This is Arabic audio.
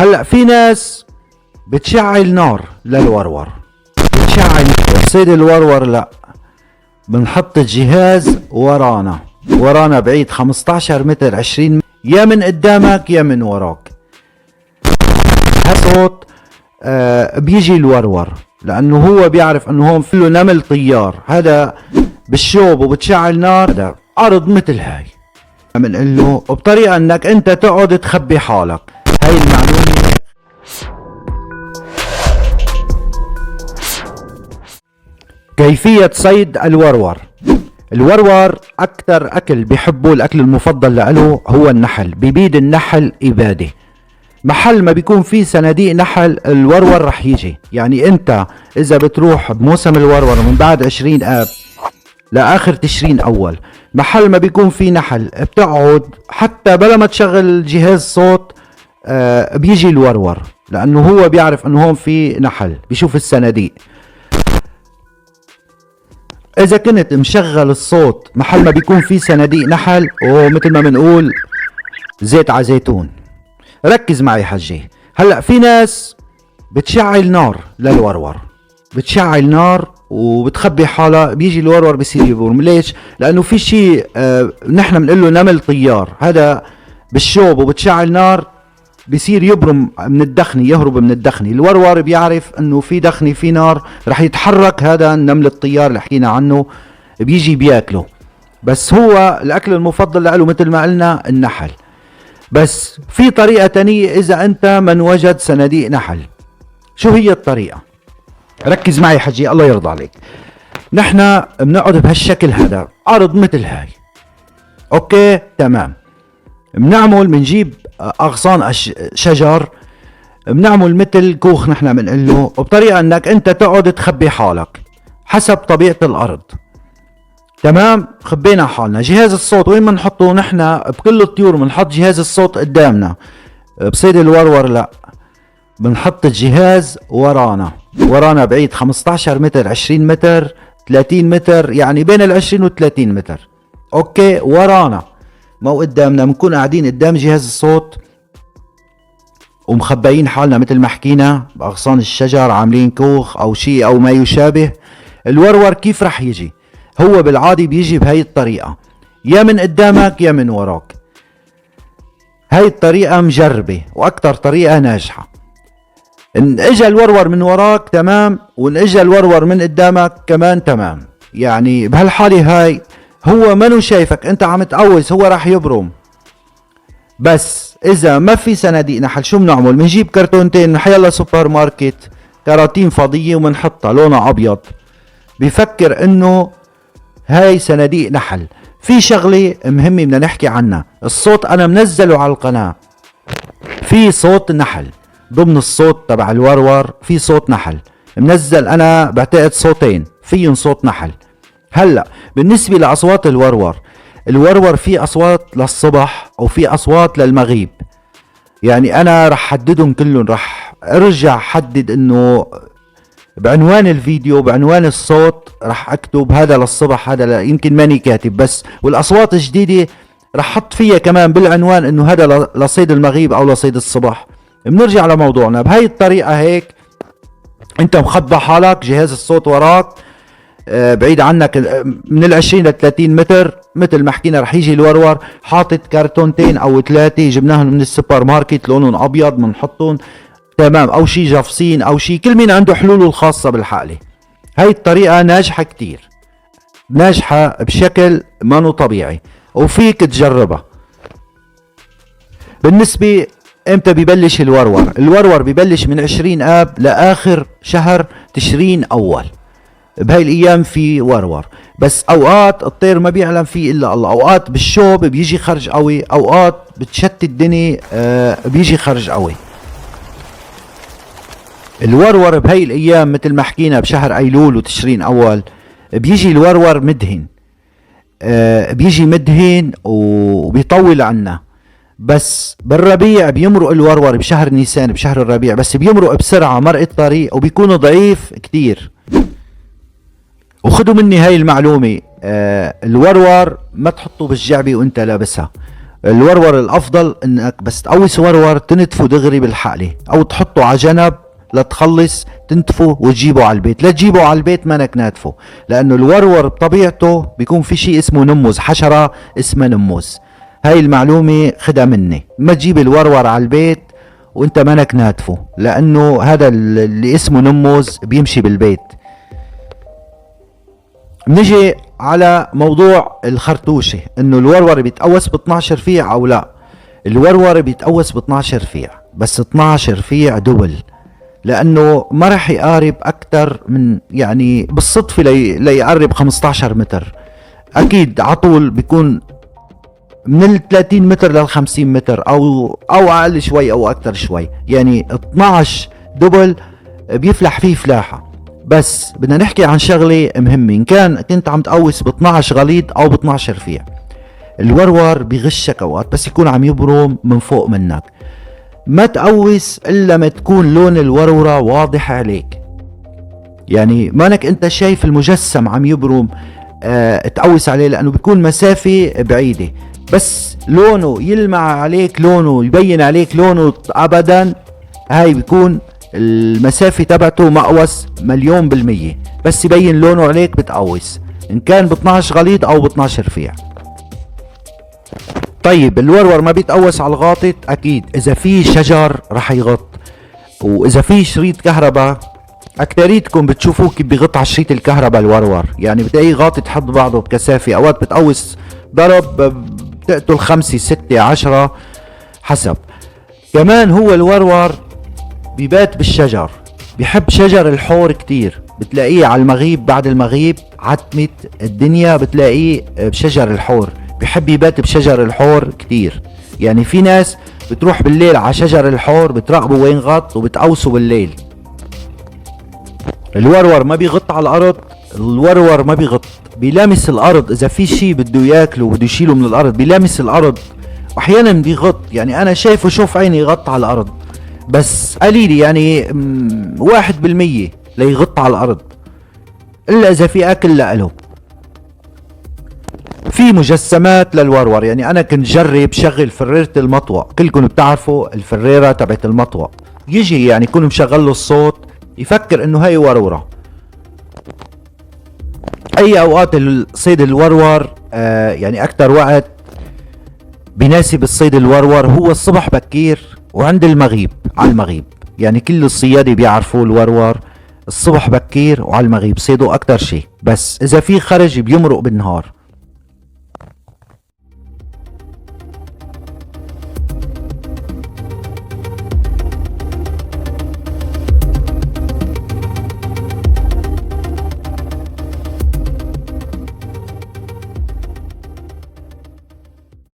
هلا في ناس بتشعل نار للورور، بتشعل صيد الورور. لا، بنحط الجهاز ورانا بعيد 15 متر 20 متر، يا من قدامك يا من وراك. هالصوت بيجي الورور لانه هو بيعرف انه هون فيه نمل طيار، هذا بالشوب وبتشعل نار. هذا ارض مثل هاي بنقول له وبطريقه انك انت تقعد تخبي حالك. هاي المعلومه. كيفيه صيد الورور. الورور اكثر اكل بيحبه، الاكل المفضل له هو النحل. بيبيد النحل اباده. محل ما بيكون فيه صناديق نحل الورور رح يجي. يعني انت اذا بتروح بموسم الورور من بعد 20 اب لاخر تشرين اول، محل ما بيكون فيه نحل بتقعد حتى بلا ما تشغل جهاز صوت بيجي الورور، لانه هو بيعرف انه هون في نحل، بيشوف الصناديق. اذا كنت مشغل الصوت محل ما بيكون فيه صناديق نحل، ومثل ما بنقول زيت على زيتون. ركز معي حجي. هلا في ناس بتشعل نار للورور، بتشعل نار وبتخبي حالها، بيجي الورور بصير يبرم. ليش؟ لانه في شيء نحن بنقول له نمل طيار، هذا بالشوب وبتشعل نار بصير يبرم من الدخني، يهرب من الدخني. الورور بيعرف انه في دخني في نار رح يتحرك، هذا النمل الطيار اللي حكينا عنه بيجي بياكله. بس هو الاكل المفضل له مثل ما قلنا النحل. بس في طريقة تانية اذا انت من وجد صناديق نحل. شو هي الطريقة؟ ركز معي حجي الله يرضى عليك. نحن بنقعد بهالشكل، هذا ارض مثل هاي، اوكي تمام. بنجيب اغصان شجر، بنعمل مثل كوخ نحن بنقول له، وبطريقة انك انت تقعد تخبي حالك حسب طبيعة الارض. تمام، خبينا حالنا. جهاز الصوت وين بنحطه؟ نحن بكل الطيور بنحط جهاز الصوت قدامنا. بصيد الورور لا، بنحط الجهاز ورانا بعيد 15 متر 20 متر 30 متر، يعني بين ال 20 و 30 متر. اوكي، ورانا مو قدامنا. بنكون قاعدين قدام جهاز الصوت ومخبئين حالنا مثل ما حكينا باغصان الشجر، عاملين كوخ او شيء او ما يشابه. الورور كيف رح يجي؟ هو بالعادي بيجي بهاي الطريقة، يا من قدامك يا من وراك. هاي الطريقة مجربة واكتر طريقة ناجحة. ان اجا الورور من وراك تمام، وان اجا الورور من قدامك كمان تمام. يعني بهالحالة هاي هو منو شايفك انت عم تقوس، هو راح يبرم. بس اذا ما في صناديق نحل شو بنعمل؟ بنجيب كرتونتين من حيالله سوبر ماركت، كراتين فضية وبنحطها لونها ابيض. بفكر انه هاي صناديق نحل. في شغلة مهمة بدنا نحكي عنها. الصوت انا منزله على القناة، في صوت نحل ضمن الصوت تبع الورور، في صوت نحل منزل. انا بعتقد صوتين فيهم صوت نحل. هلا بالنسبة لاصوات الورور في اصوات للصبح وفي اصوات للمغيب. يعني انا رح حددهم كلهم، رح ارجع حدد انه بعنوان الفيديو بعنوان الصوت رح اكتب هذا للصبح هذا يمكن ماني كاتب بس. والاصوات الجديدة رح حط فيها كمان بالعنوان انه هذا لصيد المغيب او لصيد الصبح. بنرجع لموضوعنا بهاي الطريقة. هيك انت مخبى حالك، جهاز الصوت وراك بعيد عنك من ال 20 ل 30 متر. مثل ما حكينا رح يجي الورور حاطط كرتونتين او 3 جبناهم من السوبر ماركت لونهم ابيض بنحطهم تمام، او شي جافسين او شي، كل مين عنده حلوله الخاصة بالحقلة. هاي الطريقة ناجحة كتير، ناجحة بشكل مانو طبيعي وفيك تجربها. بالنسبة امتى ببلش الورور ببلش من 20 اب لاخر شهر تشرين اول. بهاي الايام في ورور، بس اوقات الطير ما بيعلم فيه الا الله. اوقات بالشوب بيجي خرج قوي، اوقات بتشتت الدنيا بيجي خرج قوي. الورور بهاي الايام مثل ما حكينا بشهر ايلول وتشرين اول بيجي الورور مدهن، بيجي مدهن وبيطول عنا. بس بالربيع بيمرق الورور بشهر نيسان بشهر الربيع، بس بيمرق بسرعة مرق الطريق وبيكون ضعيف كتير. وخدوا مني هاي المعلومة، الورور ما تحطه بالجعبة وانت لابسها، الورور الافضل انك بس تقوس ورور تنتفه دغري بالحقله، او تحطه على جنب لتخلص تنتفه وتجيبه على البيت. لا تجيبه على البيت مانك ناتفه، لانه الورور بطبيعته بيكون في شيء اسمه نموز، حشرة اسمها نموز. هاي المعلومة خدها مني، ما تجيب الورور على البيت وانت مانك ناتفه، لانه هذا اللي اسمه نموز بيمشي بالبيت. نجي على موضوع الخرطوشة، انه الورور بيتقوس ب 12 فيع او لا. الورور بيتقوس ب 12 فيع، بس 12 فيع دبل، لانه ما راح يقارب اكتر من يعني بالصدفة ليقرب 15 متر. اكيد عطول بيكون من ال 30 متر لل 50 متر، او اقل شوي او اكتر شوي. يعني 12 دبل بيفلح فيه فلاحة. بس بدنا نحكي عن شغلة مهمة، إن كنت عم تقوس ب 12 غليظ أو ب 12 فيع. الورور بيغشك أوقات بس يكون عم يبرم من فوق منك. ما تقوس إلا ما تكون لون الورورة واضح عليك، يعني مانك أنت شايف المجسم عم يبرم تقوس عليه، لأنه بيكون مسافة بعيدة. بس لونه يلمع عليك، لونه يبين عليك لونه أبدا، هاي بيكون المسافة تبعته مقوس 1,000,000%. بس يبين لونه عليك بتقوس، ان كان ب 12 غليظ او ب 12 فيع. طيب الورور ما بيتقوس على الغاطت؟ اكيد اذا في شجر رح يغط، واذا في شريط كهرباء اكتريتكم بتشوفوه كيف بيغط على شريط الكهرباء الورور، يعني بتلاقيه غاطت حد بعضه بكثافة. اوقات بتقوس ضرب بتقتل 5 6 10 حسب. كمان هو الورور بيبات بالشجر، بيحب شجر الحور كتير، بتلاقيه على المغيب بعد المغيب عتمة الدنيا بتلاقيه بشجر الحور، بيحب يبات بشجر الحور كتير. يعني في ناس بتروح بالليل على شجر الحور بتراقبوا وين غط وبتقوسوا بالليل. الورور ما بيغط على الارض، الورور ما بيغط، بيلامس الارض. اذا في شي بده ياكله وبده يشيله من الارض بيلامس الارض، واحيانا بيغط. يعني انا شايفه شوف عيني يغط على الارض، بس قليل يعني 1% ليغط على الارض، الا اذا في اكل لأله. في مجسمات للورور، يعني انا كنت جرب شغل فريرة المطوة، كلكم بتعرفوا الفريرة تبعت المطوة، يجي يعني يكون مشغل له الصوت يفكر انه هاي ورورة. اي اوقات الصيد الورور يعني اكتر وقت بيناسب الصيد الورور هو الصبح بكير وعند المغيب، على المغيب. يعني كل الصيادة بيعرفوا الورور الصبح بكير وعلى المغيب صيدوا اكتر شيء. بس اذا في خرج بيمرق بالنهار،